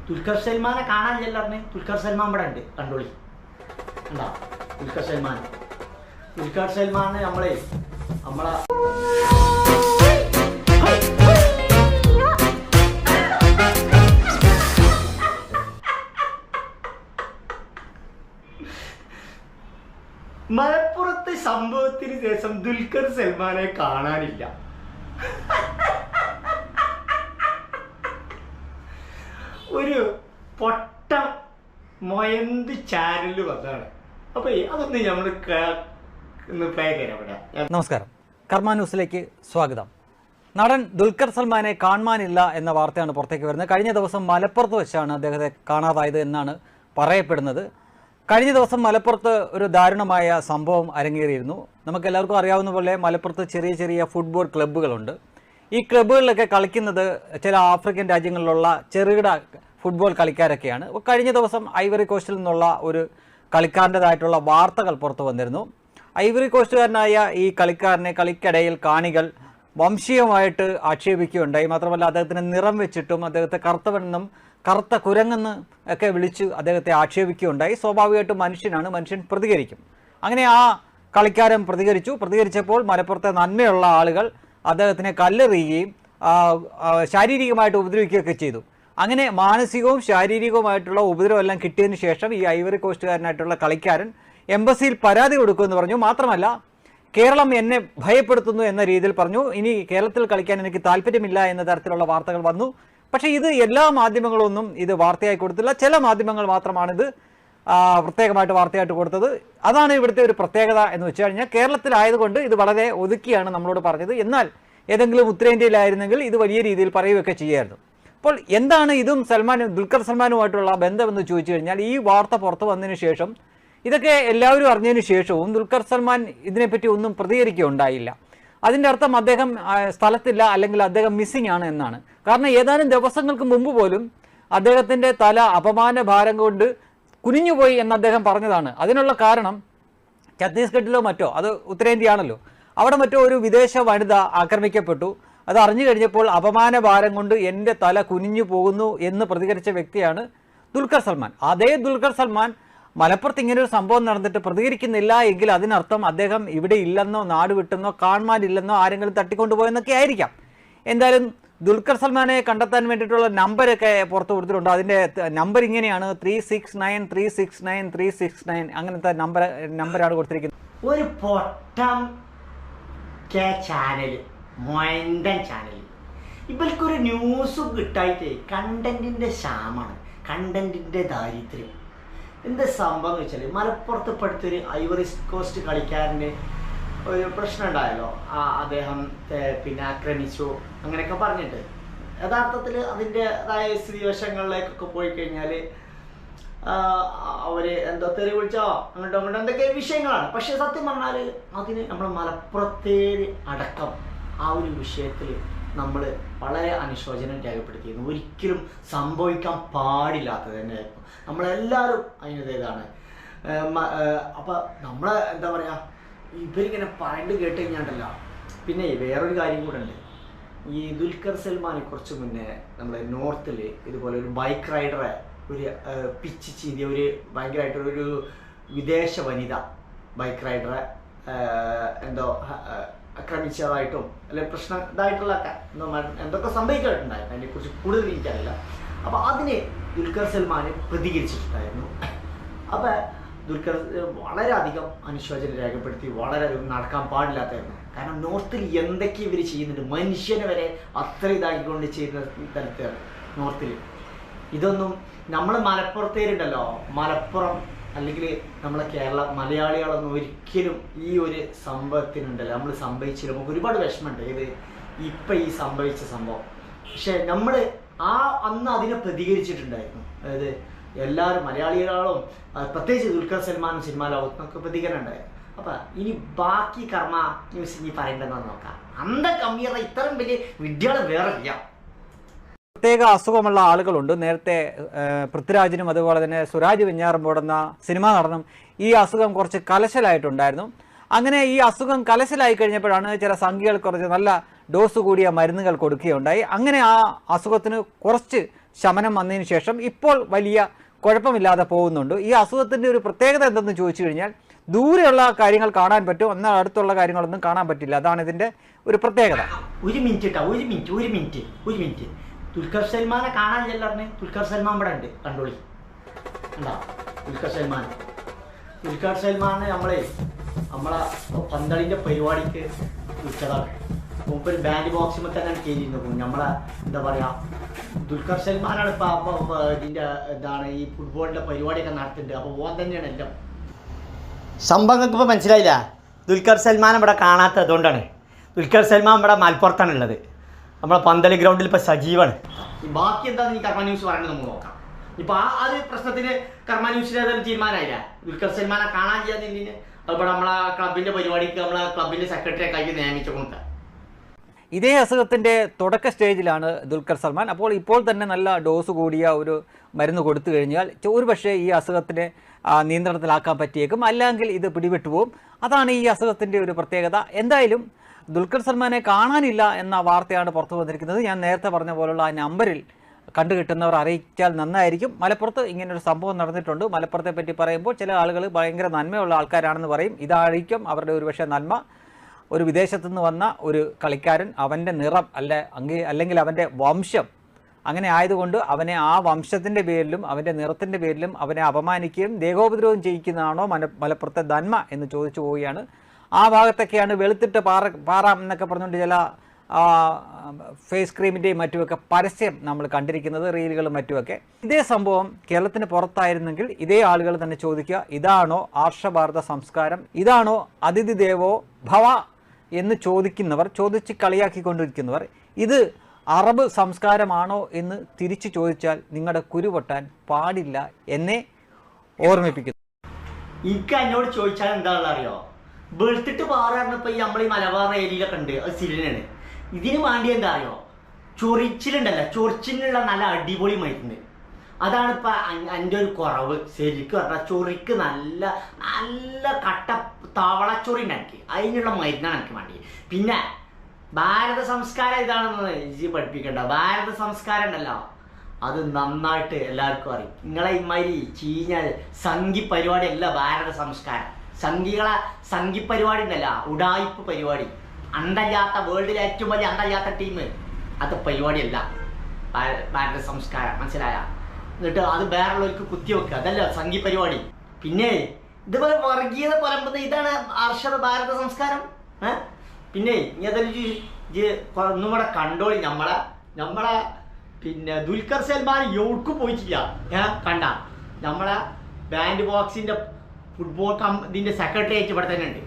ദുൽഖർ സൽമാനെ കാണാൻ ചെല്ലറിന് ദുൽഖർ സൽമാൻ ഇവിടെ ഉണ്ട്, കണ്ടോളി. കണ്ടോ ദുൽഖർ സൽമാൻ നമ്മളെ മലപ്പുറത്തെ സംഭവത്തിന് ശേഷം ദുൽഖർ സൽമാനെ കാണാനില്ല. ഒരു പൊട്ട മൊയന്ത് ചാനലിൽ വന്നതാണ്. അപ്പൊ അതൊന്ന് നമ്മൾ പ്ലേ ചെയ്യാം അവിടെ. നമസ്കാരം, കർമ്മ ന്യൂസിലേക്ക് സ്വാഗതം. നടൻ ദുൽഖർ സൽമാനെ കാണാനില്ല എന്ന വാർത്തയാണ് പുറത്തേക്ക് വരുന്നത്. കഴിഞ്ഞ ദിവസം മലപ്പുറത്ത് വെച്ചാണ് അദ്ദേഹത്തെ കാണാതായത് എന്നാണ് പറയപ്പെടുന്നത്. കഴിഞ്ഞ ദിവസം മലപ്പുറത്ത് ഒരു ദാരുണമായ സംഭവം അരങ്ങേറിയിരുന്നു. നമുക്കെല്ലാവർക്കും അറിയാവുന്ന പോലെ മലപ്പുറത്ത് ചെറിയ ചെറിയ ഫുട്ബോൾ ക്ലബ്ബുകളുണ്ട്. ഈ ക്ലബ്ബുകളിലൊക്കെ കളിക്കുന്നത് ചില ആഫ്രിക്കൻ രാജ്യങ്ങളിലുള്ള ചെറുകിട ഫുട്ബോൾ കളിക്കാരൊക്കെയാണ്. കഴിഞ്ഞ ദിവസം ഐവറി കോസ്റ്റിൽ നിന്നുള്ള ഒരു കളിക്കാരൻ്റെതായിട്ടുള്ള വാർത്തകൾ പുറത്തു വന്നിരുന്നു. ഐവറി കോസ്റ്റുകാരനായ ഈ കളിക്കാരനെ കളിക്കിടയിൽ കാണികൾ വംശീയമായിട്ട് ആക്ഷേപിക്കുകയുണ്ടായി. മാത്രമല്ല അദ്ദേഹത്തിന് നിറം വെച്ചിട്ടും അദ്ദേഹത്തെ കറുത്തവനെന്നും കറുത്ത കുരങ്ങെന്ന് ഒക്കെ വിളിച്ച് അദ്ദേഹത്തെ ആക്ഷേപിക്കുകയുണ്ടായി. സ്വാഭാവികമായിട്ടും മനുഷ്യൻ പ്രതികരിക്കും. അങ്ങനെ ആ കളിക്കാരൻ പ്രതികരിച്ചപ്പോൾ മലപ്പുറത്തെ നന്മയുള്ള ആളുകൾ അദ്ദേഹത്തിനെ കല്ലെറിയുകയും ശാരീരികമായിട്ട് ഉപദ്രവിക്കുകയൊക്കെ ചെയ്തു. അങ്ങനെ മാനസികവും ശാരീരികവുമായിട്ടുള്ള ഉപദ്രവം എല്ലാം കിട്ടിയതിന് ശേഷം ഈ ഐവറി കോസ്റ്റുകാരനായിട്ടുള്ള കളിക്കാരൻ എംബസിയിൽ പരാതി കൊടുക്കുമെന്ന് പറഞ്ഞു. മാത്രമല്ല കേരളം എന്നെ ഭയപ്പെടുത്തുന്നു എന്ന രീതിയിൽ പറഞ്ഞു. ഇനി കേരളത്തിൽ കളിക്കാൻ എനിക്ക് താല്പര്യമില്ല എന്ന തരത്തിലുള്ള വാർത്തകൾ വന്നു. പക്ഷേ ഇത് എല്ലാ മാധ്യമങ്ങളൊന്നും ഇത് വാർത്തയായി കൊടുത്തില്ല. ചില മാധ്യമങ്ങൾ മാത്രമാണിത് പ്രത്യേകമായിട്ട് വാർത്തയായിട്ട് കൊടുത്തത്. അതാണ് ഇവിടുത്തെ ഒരു പ്രത്യേകത എന്ന് വെച്ച് കഴിഞ്ഞാൽ കേരളത്തിലായതുകൊണ്ട് ഇത് വളരെ ഒതുക്കിയാണ് നമ്മളോട് പറഞ്ഞത്. എന്നാൽ ഏതെങ്കിലും ഉത്തരേന്ത്യയിലായിരുന്നെങ്കിൽ ഇത് വലിയ രീതിയിൽ പറയുകയൊക്കെ ചെയ്യായിരുന്നു. അപ്പോൾ എന്താണ് ഇതും ദുൽഖർ സൽമാനുമായിട്ടുള്ള ബന്ധമെന്ന് ചോദിച്ചു കഴിഞ്ഞാൽ ഈ വാർത്ത പുറത്തു വന്നതിന് ശേഷം ഇതൊക്കെ എല്ലാവരും അറിഞ്ഞതിന് ശേഷവും ദുൽഖർ സൽമാൻ ഇതിനെപ്പറ്റി ഒന്നും പ്രതികരിക്കുകയുണ്ടായില്ല. അതിൻ്റെ അർത്ഥം അദ്ദേഹം സ്ഥലത്തില്ല, അല്ലെങ്കിൽ അദ്ദേഹം മിസ്സിംഗ് ആണ് എന്നാണ്. കാരണം ഏതാനും ദിവസങ്ങൾക്ക് മുമ്പ് പോലും അദ്ദേഹത്തിൻ്റെ തല അപമാന ഭാരം കൊണ്ട് കുനിഞ്ഞുപോയി എന്ന് അദ്ദേഹം പറഞ്ഞതാണ്. അതിനുള്ള കാരണം ഛത്തീസ്ഗഡിലോ മറ്റോ, അത് ഉത്തരേന്ത്യയാണല്ലോ, അവിടെ മറ്റോ ഒരു വിദേശ വനിത ആക്രമിക്കപ്പെട്ടു. അത് അറിഞ്ഞു കഴിഞ്ഞപ്പോൾ അപമാന ഭാരം കൊണ്ട് എൻ്റെ തല കുനിഞ്ഞു പോകുന്നു എന്ന് പ്രതികരിച്ച വ്യക്തിയാണ് ദുൽഖർ സൽമാൻ. അതേ ദുൽഖർ സൽമാൻ മലപ്പുറത്ത് ഇങ്ങനൊരു സംഭവം നടന്നിട്ട് പ്രതികരിക്കുന്നില്ല എങ്കിൽ അതിനർത്ഥം അദ്ദേഹം ഇവിടെ ഇല്ലെന്നോ, നാട് വിട്ടെന്നോ, കാണാനില്ലെന്നോ, ആരെങ്കിലും തട്ടിക്കൊണ്ടുപോയെന്നൊക്കെ ആയിരിക്കാം. എന്തായാലും ദുൽഖർ സൽമാനെ കണ്ടെത്താൻ വേണ്ടിയിട്ടുള്ള നമ്പരൊക്കെ പുറത്തു കൊടുത്തിട്ടുണ്ട്. അതിൻ്റെ നമ്പർ ഇങ്ങനെയാണ് 369369369 അങ്ങനത്തെ നമ്പറാണ് കൊടുത്തിരിക്കുന്നത്. ഒരു പൊട്ടം ചാനൽ, മൊയന്തൻ ചാനൽ, ഇവർക്കൊരു ന്യൂസും കിട്ടായിട്ട് കണ്ടന്റിന്റെ ക്ഷാമാണ്, കണ്ടന്റിന്റെ ദാരിദ്ര്യം. എന്താ സംഭവം എന്ന് വെച്ചാൽ മലപ്പുറത്ത് ഇപ്പോഴത്തൊരു ഐവറി കോസ്റ്റ് കളിക്കാരന് ഒരു പ്രശ്നം ഉണ്ടായല്ലോ. അദ്ദേഹം പിന്നെ ആക്രമിച്ചു അങ്ങനെയൊക്കെ പറഞ്ഞിട്ട് യഥാർത്ഥത്തിൽ അതിൻ്റെതായ സ്ഥിതിവശങ്ങളിലേക്കൊക്കെ പോയി കഴിഞ്ഞാൽ അവർ എന്തോ തെറി വിളിച്ചോ അങ്ങോട്ടോ എന്തൊക്കെ വിഷയങ്ങളാണ്. പക്ഷെ സത്യം പറഞ്ഞാൽ അതിന് നമ്മൾ മലപ്പുറത്തേര് അടക്കം ആ ഒരു വിഷയത്തിൽ നമ്മൾ വളരെ അനുശോചനം രേഖപ്പെടുത്തിയിരുന്നു. ഒരിക്കലും സംഭവിക്കാൻ പാടില്ലാത്തത് തന്നെയായിരുന്നു. നമ്മളെല്ലാവരും അതിൻ്റേതാണ്. അപ്പം നമ്മൾ എന്താ പറയുക, ഇവരിങ്ങനെ പറയേണ്ടത് കേട്ട് കഴിഞ്ഞാണ്ടല്ല. പിന്നെ വേറൊരു കാര്യം കൂടെ ഉണ്ട്. ഈ ദുൽഖർ സൽമാനെ കുറച്ച് മുന്നേ നമ്മുടെ നോർത്തിൽ ഇതുപോലെ ഒരു ബൈക്ക് റൈഡറെ ഒരു പിച്ച് ചീതിയ ഒരു ഭയങ്കരമായിട്ടൊരു വിദേശ വനിത ബൈക്ക് റൈഡറെ എന്തോ ആക്രമിച്ചതായിട്ടും അല്ലെങ്കിൽ പ്രശ്നം ഇതായിട്ടുള്ള എന്തൊക്കെ സംഭവിച്ചിട്ടുണ്ടായിരുന്നു. അതിനെക്കുറിച്ച് കൂടുതൽ എനിക്കറിയില്ല. അപ്പോൾ അതിന് ദുൽഖർ സൽമാൻ പ്രതികരിച്ചിട്ടുണ്ടായിരുന്നു. അപ്പോൾ ദുൽഖർ വളരെയധികം അനുശോചനം രേഖപ്പെടുത്തി, വളരെ നടക്കാൻ പാടില്ലാത്തായിരുന്നു. കാരണം നോർത്തിൽ എന്തൊക്കെ ഇവർ ചെയ്യുന്നുണ്ട്, മനുഷ്യനെ വരെ അത്ര ഇതാക്കിക്കൊണ്ട് ചെയ്യുന്ന തരത്തിലാണ് നോർത്തിൽ. ഇതൊന്നും നമ്മൾ മലപ്പുറത്തേരുണ്ടല്ലോ, മലപ്പുറം അല്ലെങ്കിൽ നമ്മളെ കേരള മലയാളികളൊന്നും ഒരിക്കലും ഈ ഒരു സംഭവത്തിനുണ്ടല്ലോ നമ്മൾ സംഭവിച്ചില്ല. നമുക്ക് ഒരുപാട് വിഷമമുണ്ട് ഇത് ഇപ്പം ഈ സംഭവിച്ച സംഭവം. പക്ഷെ നമ്മൾ അന്ന് അതിനെ പ്രതികരിച്ചിട്ടുണ്ടായിരുന്നു. അതായത് എല്ലാവരും മലയാളികളും പ്രത്യേകിച്ച് ദുൽഖർ സൽമാനും സിനിമാ ലോകത്തിനൊക്കെ പ്രതികരണം ഉണ്ടായിരുന്നു. അപ്പം ഇനി ബാക്കി കർമ്മ ന്യൂസ് ഇനി പറയേണ്ടതെന്ന് നോക്കാം. അന്ത കമ്മിയറ ഇത്രയും വലിയ വിദ്യകൾ വേറെ ഇല്ല. പ്രത്യേക അസുഖമുള്ള ആളുകളുണ്ട്. നേരത്തെ പൃഥ്വിരാജിനും അതുപോലെ തന്നെ സുരാജ് വെഞ്ഞാറമ്മൂടെന്ന സിനിമാ നടനും ഈ അസുഖം കുറച്ച് കലശലായിട്ടുണ്ടായിരുന്നു. അങ്ങനെ ഈ അസുഖം കലശലായി കഴിഞ്ഞപ്പോഴാണ് ചില സംഖ്യകൾ കുറച്ച് നല്ല ഡോസ് കൂടിയ മരുന്നുകൾ കൊടുക്കുകയുണ്ടായി. അങ്ങനെ ആ അസുഖത്തിന് കുറച്ച് ശമനം വന്നതിന് ശേഷം ഇപ്പോൾ വലിയ കുഴപ്പമില്ലാതെ പോകുന്നുണ്ട്. ഈ അസുഖത്തിൻ്റെ ഒരു പ്രത്യേകത എന്തെന്ന് ചോദിച്ചു കഴിഞ്ഞാൽ ദൂരെയുള്ള കാര്യങ്ങൾ കാണാൻ പറ്റും, എന്നാൽ അടുത്തുള്ള കാര്യങ്ങളൊന്നും കാണാൻ പറ്റില്ല. അതാണ് ഇതിൻ്റെ ഒരു പ്രത്യേകത. ഒരു മിനിറ്റ് ദുൽഖർ സൽമാനെ കാണാനില്ല പറഞ്ഞ്. ദുൽഖർ സൽമാൻ ഇവിടെ ഉണ്ട്, കണ്ടോളി. ഉണ്ടോ ദുൽഖർ സൽമാനെ നമ്മളെ പന്തളിൻ്റെ പരിപാടിക്ക് വിളിച്ചതാണ്. മുമ്പ് ഒരു ബാൻഡ് ബോക്സിൽ തന്നെ കയറിയിരുന്നു. നമ്മളെ എന്താ പറയുക, ദുൽഖർ സൽമാനാണ് ഇപ്പം ഇതിൻ്റെ എന്താണ് ഈ ഫുട്ബോളിൻ്റെ പരിപാടിയൊക്കെ നടത്തുന്നുണ്ട്. അപ്പോൾ ഓൻ തന്നെയാണ് എല്ലാം സംഭവങ്ങൾക്ക്. ഇപ്പോൾ മനസ്സിലായില്ല, ദുൽഖർ സൽമാൻ ഇവിടെ കാണാത്തത് അതുകൊണ്ടാണ്. ദുൽഖർ സൽമാൻ ഇവിടെ മലപ്പുറത്താണുള്ളത്. നമ്മളെ പന്തളി ഗ്രൗണ്ടിൽ ഇപ്പോൾ സജീവാണ്. ബാക്കി എന്താണെന്ന് ഈ കർമ്മ ന്യൂസ് പറയുന്നത് നമുക്ക് നോക്കാം. ഇപ്പോൾ ആ ഒരു പ്രശ്നത്തിന് കർമ്മ ന്യൂസിൽ ഏതായാലും തീരുമാനമായില്ല. ദുൽഖർ സൽമാനെ കാണാൻ ചെയ്യാന്നില്ല. അതുപോലെ നമ്മളെ ക്ലബിൻ്റെ പരിപാടിക്ക് നമ്മളെ ക്ലബിൻ്റെ സെക്രട്ടറിയൊക്കെ ആയി നിയമിച്ചു കൊടുക്കുക. ഇതേ അസുഖത്തിൻ്റെ തുടക്ക സ്റ്റേജിലാണ് ദുൽഖർ സൽമാൻ. അപ്പോൾ ഇപ്പോൾ തന്നെ നല്ല ഡോസ് കൂടിയ ഒരു മരുന്ന് കൊടുത്തു കഴിഞ്ഞാൽ ഒരു പക്ഷേ ഈ അസുഖത്തിനെ നിയന്ത്രണത്തിലാക്കാൻ പറ്റിയേക്കും, അല്ലെങ്കിൽ ഇത് പിടിവിട്ടു പോവും. അതാണ് ഈ അസുഖത്തിൻ്റെ ഒരു പ്രത്യേകത. എന്തായാലും ദുൽഖർ സൽമാനെ കാണാനില്ല എന്ന വാർത്തയാണ് പുറത്തു വന്നിരിക്കുന്നത്. ഞാൻ നേരത്തെ പറഞ്ഞ പോലുള്ള ആ നമ്പറിൽ കണ്ടുകിട്ടുന്നവർ അറിയിച്ചാൽ നന്നായിരിക്കും. മലപ്പുറത്ത് ഇങ്ങനൊരു സംഭവം നടന്നിട്ടുണ്ട്. മലപ്പുറത്തെ പറ്റി പറയുമ്പോൾ ചില ആളുകൾ ഭയങ്കര നന്മയുള്ള ആൾക്കാരാണെന്ന് പറയും. ഇതായിരിക്കും അവരുടെ ഒരുപക്ഷെ നന്മ. ഒരു വിദേശത്തു നിന്ന് വന്ന ഒരു കളിക്കാരൻ, അവൻ്റെ നിറം അല്ലെങ്കിൽ അവൻ്റെ വംശം അങ്ങനെ ആയതുകൊണ്ട് അവനെ ആ വംശത്തിൻ്റെ പേരിലും അവൻ്റെ നിറത്തിൻ്റെ പേരിലും അവനെ അപമാനിക്കുകയും ദേഹോപദ്രവം ചെയ്യിക്കുന്നതാണോ മലപ്പുറത്തെ നന്മ എന്ന് ചോദിച്ചു പോവുകയാണ്. ആ ഭാഗത്തൊക്കെയാണ് വെളുത്തിട്ട് പാറാം എന്നൊക്കെ പറഞ്ഞുകൊണ്ട് ചില ഫേസ് ക്രീമിൻ്റെയും മറ്റുമൊക്കെ പരസ്യം നമ്മൾ കണ്ടിരിക്കുന്നത്, റീലുകളും മറ്റുമൊക്കെ. ഇതേ സംഭവം കേരളത്തിന് പുറത്തായിരുന്നെങ്കിൽ ഇതേ ആളുകൾ തന്നെ ചോദിക്കുക, ഇതാണോ ആർഷഭാരത സംസ്കാരം, ഇതാണോ അതിഥി ദേവോ ഭവ എന്ന് ചോദിച്ച് കളിയാക്കിക്കൊണ്ടിരിക്കുന്നവർ ഇത് അറബ് സംസ്കാരമാണോ എന്ന് തിരിച്ചു ചോദിച്ചാൽ നിങ്ങളുടെ കുരു പൊട്ടാൻ പാടില്ല എന്നേ ഓർമ്മിപ്പിക്കുന്നു. എനിക്ക് എന്നോട് ചോദിച്ചാൽ എന്താണെന്ന് അറിയോ, വെളുത്തിട്ട് പാറാറിനപ്പോൾ ഈ നമ്മൾ ഈ മലബാർ ഏരിയയിലൊക്കെ ഉണ്ട്, അത് സിലിനാണ്. ഇതിന് വേണ്ടി എന്താ അറിയോ, ചൊറിച്ചിലുണ്ടല്ലോ, ചൊറിച്ചിലുള്ള നല്ല അടിപൊളി മരുന്ന്. അതാണ് ഇപ്പം എൻ്റെ ഒരു കുറവ്. ശരിക്കും പറഞ്ഞാൽ ചൊറിക്ക് നല്ല നല്ല കട്ട തവളച്ചൊറി ഉണ്ടാക്കി, അതിനുള്ള മരുന്നാണ് എനിക്ക് വേണ്ടി. പിന്നെ ഭാരത സംസ്കാരം ഇതാണെന്ന് ഇജി പഠിപ്പിക്കണ്ട. ഭാരത സംസ്കാരം ഉണ്ടല്ലോ, അത് നന്നായിട്ട് എല്ലാവർക്കും അറിയും. നിങ്ങളെ ഇമാതിരി ചീഞ്ഞ സംഘി പരിപാടി അല്ല ഭാരത സംസ്കാരം. സംഘി പരിപാടി ഉണ്ടല്ല, ഉഡായിപ്പ് പരിപാടി, അണ്ടല്ലാത്ത വേൾഡിലെ ഏറ്റവും വലിയ അണ്ടല്ലാത്ത ടീം, അത് പരിപാടിയല്ല ഭാരത സംസ്കാരം. മനസ്സിലായ? എന്നിട്ട് അത് വേറുള്ളവർക്ക് കുത്തിവെക്കുക, അതല്ല സംഘി പരിപാടി. പിന്നെ ഇതുപോലെ വർഗീയത പരമ്പത, ഇതാണ് ആർഷവ ഭാരത സംസ്കാരം. പിന്നെ ഇനി ഒന്നും കൂടെ കണ്ടോളി. നമ്മളെ പിന്നെ ദുൽഖർ സൽമാൻ എവിടേക്കും പോയിട്ടില്ല. കണ്ട നമ്മളെ ബാൻഡ് ബോക്സിന്റെ ഫുട്ബോൾ ഇതിന്റെ സെക്രട്ടേറിയറ്റ് ഇവിടെ തന്നെ ഉണ്ട്.